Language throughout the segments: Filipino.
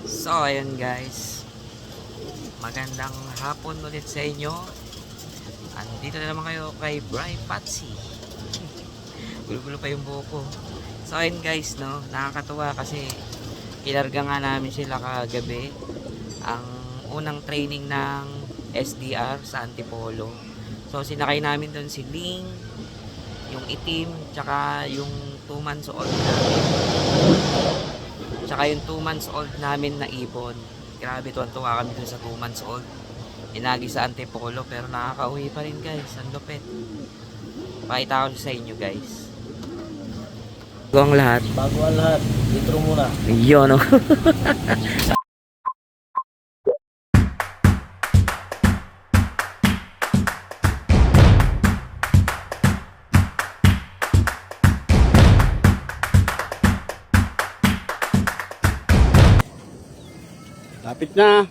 So, ayun guys. Magandang hapon ulit sa inyo. Andito na naman kayo kay Bri Patsy. Gulo-gulo pa yung buhok ko. So, ayun guys, no, nakakatuwa kasi kinarga nga namin sila kagabi. Ang unang training ng SDR sa Antipolo. So, sinakay namin doon si Ling, yung itim, tsaka yung 2 months old namin. Tsaka yung 2 months old namin na ibon. Grabe, tuwan-tuwa kami dun sa 2 months old. Inagi sa Antipolo pero nakakauwi pa rin guys. Ang lupit. Pakita ko sa inyo guys. Bago ang lahat. Bago ang lahat, intro muna. Yun no. Lapit na.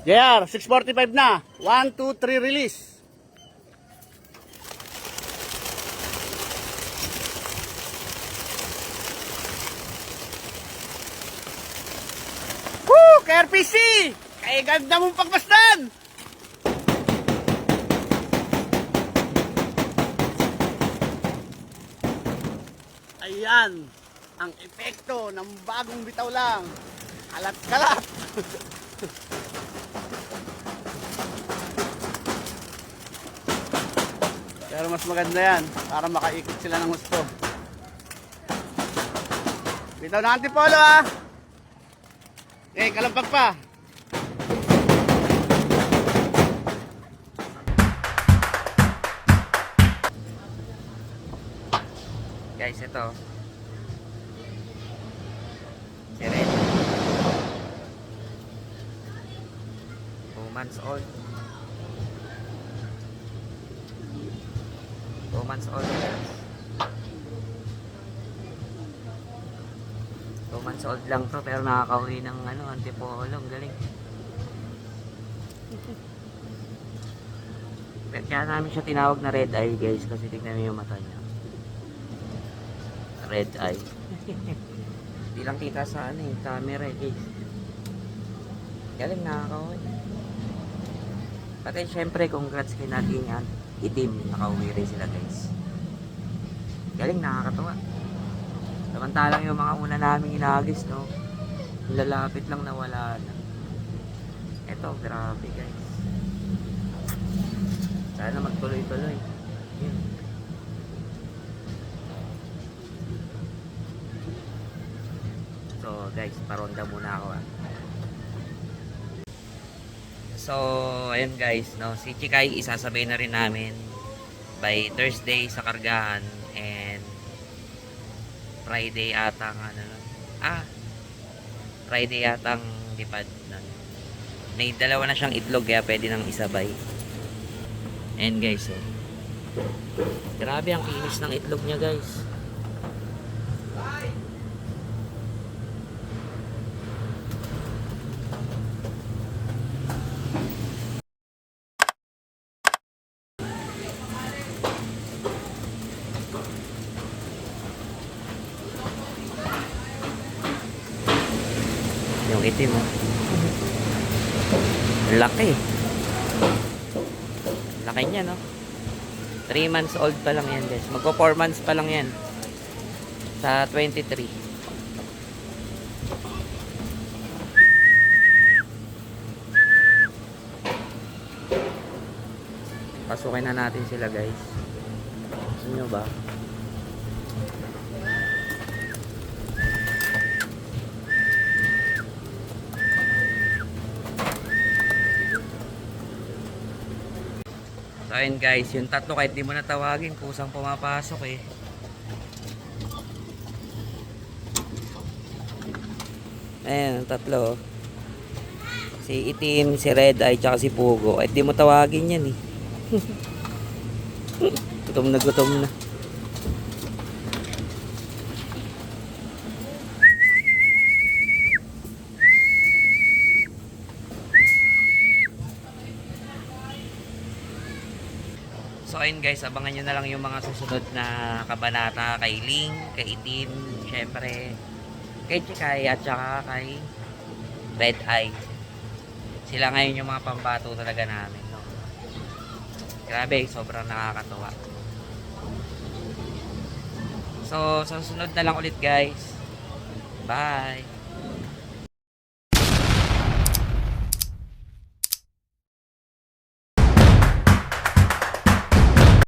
JR, 6:45 na. 1, 2, 3, release. Woo! KRPC! Kaya ganda mong pagmasdan! Ayan, ang epekto ng bagong bitaw lang. Kalat-kalat. Pero mas maganda yan para makaikot sila ng gusto. Bitaw na Antipolo ah. Eh, kalampag pa. Guys, ito. Si Red. 2 months old. 2 months old guys. 2 months old lang to pero nakakauwi ng Antipolo. Ang galing. Kaya namin siya tinawag na red eye guys kasi tignan niyo yung mata niya. Red eye. Hindi lang kita sa camera guys. Galing, nakakauwi. Pati syempre congrats kay natin yan. Itim, nakauwi rin sila guys. Galing, nakakatawa. Samantalang yung mga una naming inagis, no, lalapit lang na wala na. Eto, grabe guys. Sana magtuloy-tuloy. Yun. So guys, paronda muna ako ah. So, ayun guys, no, si Chikay isasabay na rin namin by Thursday sa kargahan and Friday atang Friday atang lipad nun. May dalawa na siyang itlog kaya pwede nang isabay. And guys, oh, grabe ang kinis ng itlog niya guys. Yung itim oh. Laki. Laki niya no. 3 months old pa lang yan guys. Magpo 4 months pa lang yan. Sa 23. Pasukin na natin sila guys. Gusto nyo ba? So ayun guys, yung tatlo kahit di mo natawagin, kusang pumapasok eh. Ayan, ang tatlo. Si Itim, si Red Eye, tsaka si Pugo. Kahit di mo tawagin yan eh. Gutom na gutom na. So ayun guys, abangan nyo na lang yung mga susunod na kabanata kay Ling, kay Itim, syempre kay Chikay at saka kay Red Eye. Sila ngayon yung mga pambato talaga namin, no? Grabe, sobrang nakakatuwa. So, sa susunod na lang ulit guys. Bye!